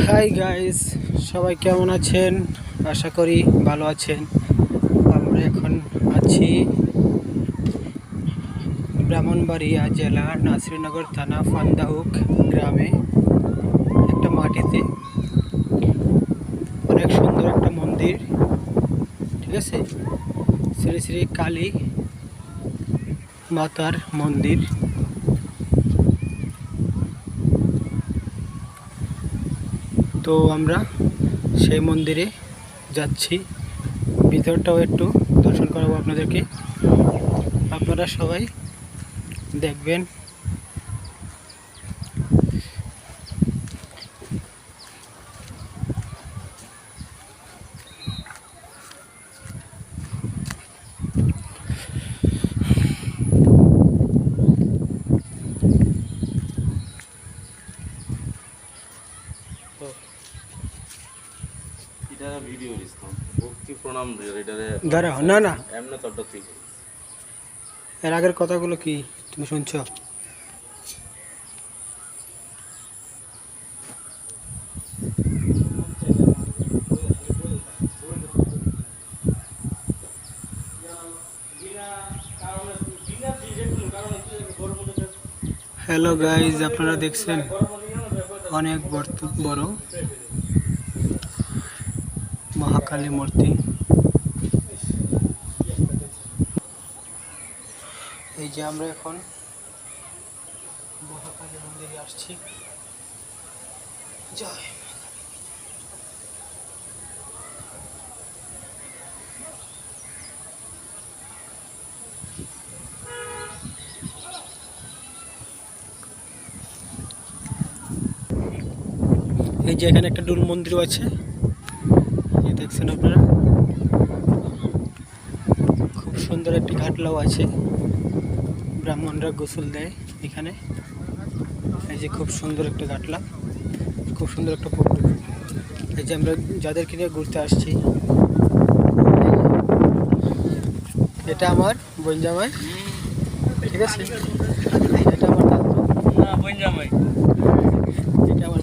Hi guys, সবাই কেমন আছেন? আশা করি ভালো আছেন। আমরা এখন আছি ব্রাহ্মণবাড়িয়া জেলা নাসিরনগর থানা ফান্দাউক গ্রামে একটা মাটিতে অনেক সুন্দর একটা মন্দির, ঠিক আছে, শ্রী শ্রী কালী মাতার মন্দির। তো আমরা সেই মন্দিরে যাচ্ছি, ভিতরটাও একটু দর্শন করাবো আপনাদেরকে। আপনারা সবাই দেখবেন। দাঁড়াও, না না, এর আগের কথাগুলো কি তুমি শুনছো? হ্যালো গাইজ, আপনারা দেখছেন অনেক বড় মহাকালী মূর্তি। এই যে আমরা এখন মহাকালী মন্দিরে আসছি। জয়। এই যে এখানে একটা ডুল মন্দিরও আছে, এই দেখছেন আপনারা। খুব সুন্দর একটি ঘাটলাও আছে, ব্রাহ্মণরা গোসল দেয় এখানে। এই যে খুব সুন্দর একটা ঘাটলা, খুব সুন্দর একটা পুকুর। এই যে আমরা যাদেরকে নিয়ে ঘুরতে আসছি, এটা আমার বোন জামাই, ঠিক আছে, এটা আমার দাদু, এটা আমার